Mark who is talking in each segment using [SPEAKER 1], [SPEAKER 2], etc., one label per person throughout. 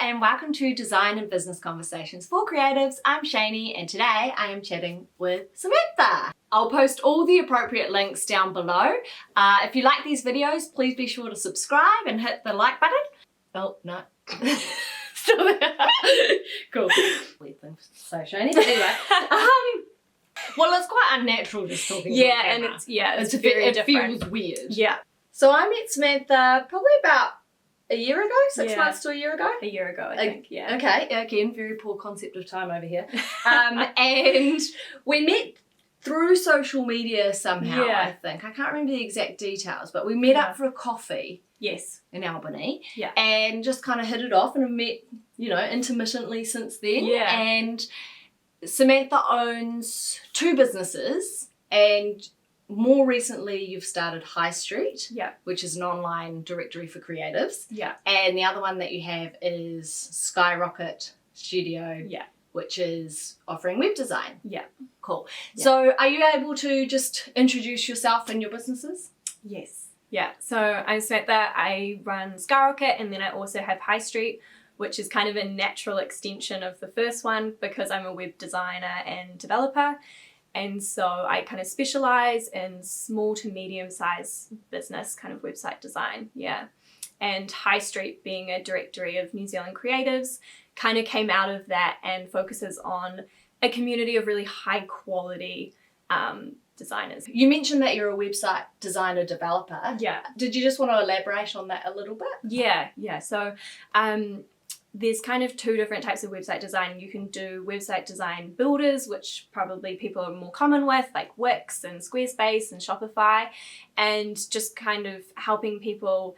[SPEAKER 1] and welcome to Design and Business Conversations for Creatives. I'm Cheyney and today I am chatting with Samantha. I'll post all the appropriate links down below. If you like these videos, please be sure to subscribe and hit the like button. Oh, no. Still there. Cool. Weird thing to say, Cheyney. But anyway. Well, it's quite unnatural just talking to a camera.
[SPEAKER 2] And it's very different.
[SPEAKER 1] It feels weird.
[SPEAKER 2] Yeah.
[SPEAKER 1] So I met Samantha probably about a year ago, 6 months to a year ago?
[SPEAKER 2] A year ago, I think, yeah.
[SPEAKER 1] Okay, again, very poor concept of time over here. And we met through social media somehow, I think. I can't remember the exact details, but we met up for a coffee.
[SPEAKER 2] Yes.
[SPEAKER 1] In Albany.
[SPEAKER 2] Yeah.
[SPEAKER 1] And just kind of hit it off and have met, intermittently since then.
[SPEAKER 2] Yeah.
[SPEAKER 1] And Samantha owns 2 businesses, and more recently you've started High Street, which is an online directory for creatives.
[SPEAKER 2] Yeah.
[SPEAKER 1] And the other one that you have is Skyrocket Studio, which is offering web design.
[SPEAKER 2] Yeah.
[SPEAKER 1] Cool. Yeah. So are you able to just introduce yourself and your businesses?
[SPEAKER 2] Yes. Yeah. So I'm Samantha, I run Skyrocket, and then I also have High Street, which is kind of a natural extension of the first one because I'm a web designer and developer. And so I kind of specialize in small to medium sized business kind of website design. Yeah. And High Street, being a directory of New Zealand creatives, kind of came out of that and focuses on a community of really high quality designers.
[SPEAKER 1] You mentioned that you're a website designer developer.
[SPEAKER 2] Yeah.
[SPEAKER 1] Did you just want to elaborate on that a little bit?
[SPEAKER 2] Yeah. So there's kind of 2 different types of website design. You can do website design builders, which probably people are more common with, like Wix and Squarespace and Shopify, and just kind of helping people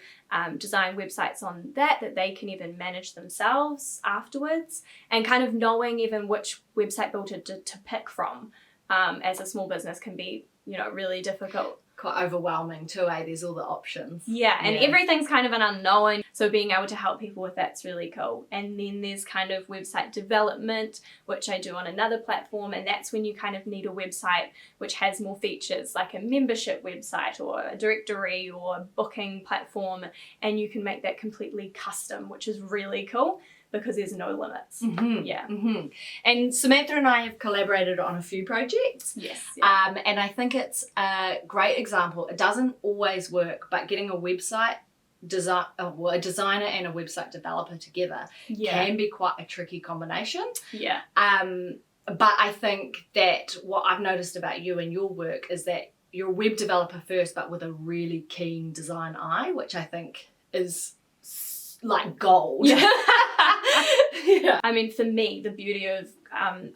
[SPEAKER 2] design websites on that they can even manage themselves afterwards, and kind of knowing even which website builder to pick from as a small business can be, really difficult.
[SPEAKER 1] Quite overwhelming too, There's all the options.
[SPEAKER 2] Yeah, and everything's kind of an unknown, so being able to help people with that's really cool. And then there's kind of website development, which I do on another platform, and that's when you kind of need a website which has more features, like a membership website or a directory or a booking platform, and you can make that completely custom, which is really cool because there's no limits.
[SPEAKER 1] Mm-hmm.
[SPEAKER 2] Yeah.
[SPEAKER 1] Mm-hmm. And Samantha and I have collaborated on a few projects.
[SPEAKER 2] Yes.
[SPEAKER 1] And I think it's a great example. It doesn't always work, but getting a website a designer and a website developer together can be quite a tricky combination.
[SPEAKER 2] Yeah.
[SPEAKER 1] But I think that what I've noticed about you and your work is that you're a web developer first, but with a really keen design eye, which I think is like gold.
[SPEAKER 2] Yeah. I mean, for me, the beauty of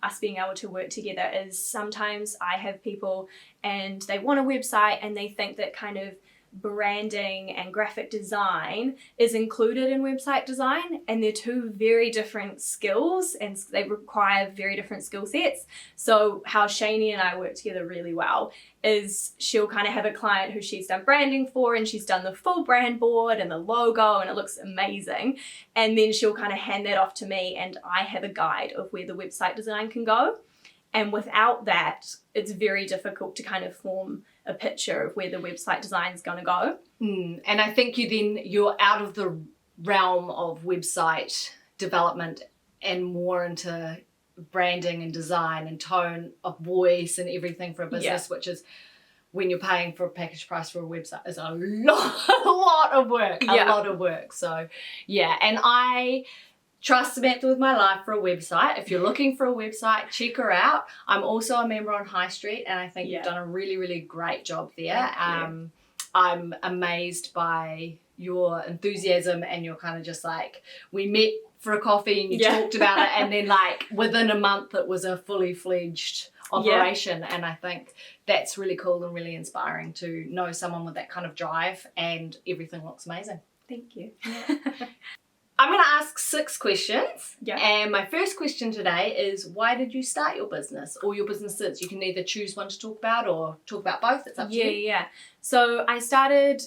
[SPEAKER 2] us being able to work together is sometimes I have people and they want a website and they think that kind of branding and graphic design is included in website design, and they're 2 very different skills and they require very different skill sets. So how Cheyney and I work together really well is she'll kind of have a client who she's done branding for and she's done the full brand board and the logo and it looks amazing, and then she'll kind of hand that off to me and I have a guide of where the website design can go. And without that, it's very difficult to kind of form a picture of where the website design is going to go.
[SPEAKER 1] And I think you're out of the realm of website development and more into branding and design and tone of voice and everything for a business, which is when you're paying for a package price for a website is a lot of work. A lot of work. So and I trust Samantha with my life for a website. If you're looking for a website, check her out. I'm also a member on High Street, and I think you've done a really, really great job there. I'm amazed by your enthusiasm, and you're kind of just like, we met for a coffee and you talked about it, and then like within a month it was a fully fledged operation. And I think that's really cool and really inspiring to know someone with that kind of drive, and everything looks amazing.
[SPEAKER 2] Thank you.
[SPEAKER 1] I'm going to ask 6 questions.
[SPEAKER 2] Yeah.
[SPEAKER 1] And my first question today is, why did you start your business or your businesses? You can either choose one to talk about or talk about both. It's up to you.
[SPEAKER 2] Yeah. So I started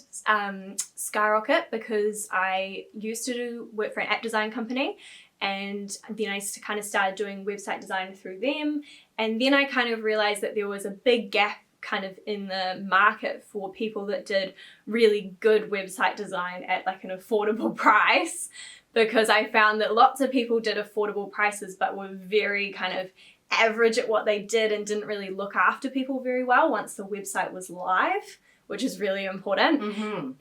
[SPEAKER 2] Skyrocket because I used to work for an app design company, and then I kind of started doing website design through them. And then I kind of realized that there was a big gap kind of in the market for people that did really good website design at like an affordable price, because I found that lots of people did affordable prices but were very kind of average at what they did and didn't really look after people very well once the website was live, which is really important.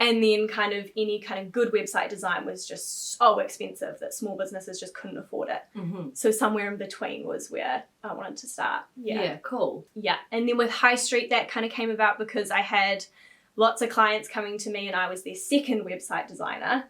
[SPEAKER 2] And then kind of any kind of good website design was just so expensive that small businesses just couldn't afford it. So somewhere in between was where I wanted to start.
[SPEAKER 1] Yeah, cool.
[SPEAKER 2] Yeah. And then with High Street, that kind of came about because I had lots of clients coming to me and I was their second website designer,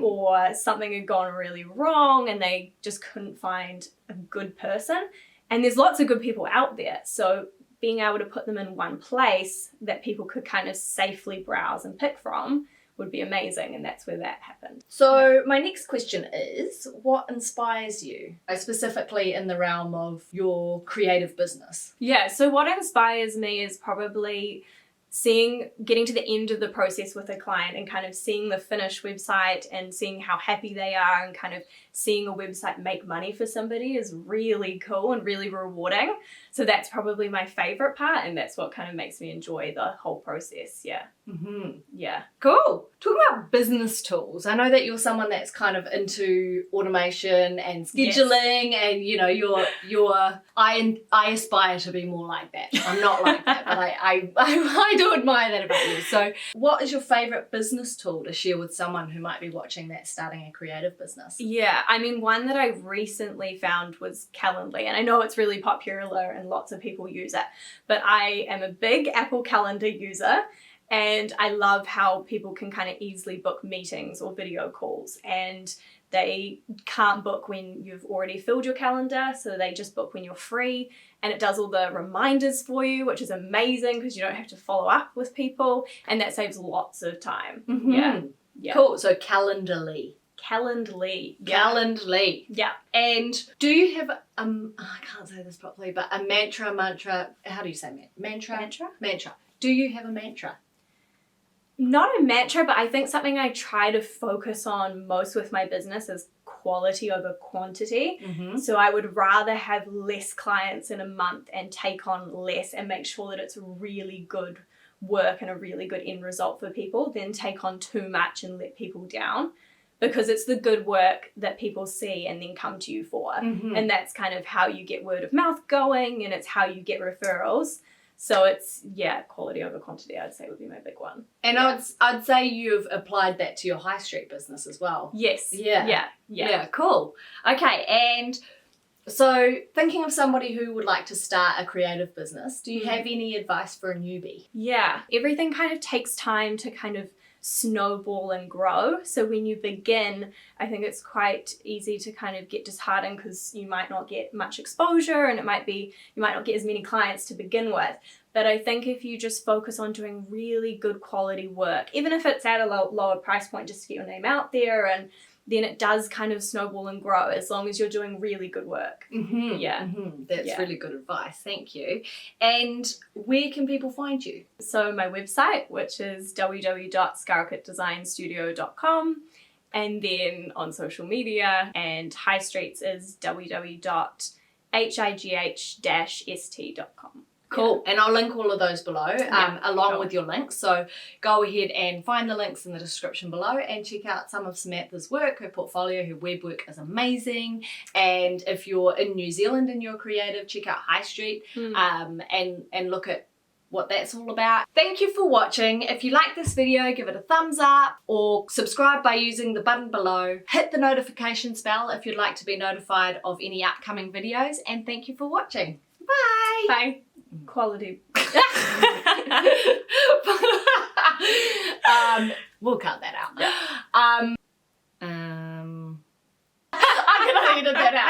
[SPEAKER 2] or something had gone really wrong and they just couldn't find a good person. And there's lots of good people out there. So being able to put them in one place that people could kind of safely browse and pick from would be amazing. And that's where that happened.
[SPEAKER 1] So my next question is, what inspires you, specifically in the realm of your creative business?
[SPEAKER 2] Yeah, so what inspires me is probably getting to the end of the process with a client and kind of seeing the finished website and seeing how happy they are, and kind of seeing a website make money for somebody is really cool and really rewarding. So that's probably my favorite part, and that's what kind of makes me enjoy the whole process. Yeah. Yeah.
[SPEAKER 1] Cool. Talking about business tools, I know that you're someone that's kind of into automation and scheduling, and you know, I aspire to be more like that. I'm not like that, but I do admire that about you. So what is your favorite business tool to share with someone who might be watching that's starting a creative business?
[SPEAKER 2] Yeah, I mean, one that I recently found was Calendly, and I know it's really popular and lots of people use it, but I am a big Apple Calendar user. And I love how people can kind of easily book meetings or video calls, and they can't book when you've already filled your calendar, so they just book when you're free, and it does all the reminders for you, which is amazing because you don't have to follow up with people, and that saves lots of time. Yeah.
[SPEAKER 1] Cool. So Calendly.
[SPEAKER 2] Calendly.
[SPEAKER 1] Calendly.
[SPEAKER 2] Yeah.
[SPEAKER 1] And do you have I can't say this properly, but a mantra, how do you say mantra? Mantra. Do you have a mantra?
[SPEAKER 2] Not a mantra, but I think something I try to focus on most with my business is quality over quantity. So I would rather have less clients in a month and take on less and make sure that it's really good work and a really good end result for people than take on too much and let people down, because it's the good work that people see and then come to you for. And that's kind of how you get word of mouth going, and it's how you get referrals. So it's, quality over quantity, I'd say would be my big one.
[SPEAKER 1] And I'd say you've applied that to your High Street business as well.
[SPEAKER 2] Yes.
[SPEAKER 1] Yeah, cool. Okay, and so thinking of somebody who would like to start a creative business, do you have any advice for a newbie?
[SPEAKER 2] Yeah, everything kind of takes time to kind of snowball and grow. So when you begin, I think it's quite easy to kind of get disheartened because you might not get much exposure, and you might not get as many clients to begin with. But I think if you just focus on doing really good quality work, even if it's at a lower price point, just to get your name out there, and then it does kind of snowball and grow as long as you're doing really good work. That's really good advice. Thank you.
[SPEAKER 1] And where can people find you?
[SPEAKER 2] So my website, which is www.skyrocketdesignstudio.com, and then on social media, and High Streets is www.high-st.com.
[SPEAKER 1] Cool. And I'll link all of those below, along with your links. So go ahead and find the links in the description below and check out some of Samantha's work. Her portfolio, her web work is amazing. And if you're in New Zealand and you're creative, check out High Street and look at what that's all about. Thank you for watching. If you like this video, give it a thumbs up or subscribe by using the button below. Hit the notification bell if you'd like to be notified of any upcoming videos. And thank you for watching. Bye.
[SPEAKER 2] Bye. Quality.
[SPEAKER 1] We'll cut that out. I can edit that out.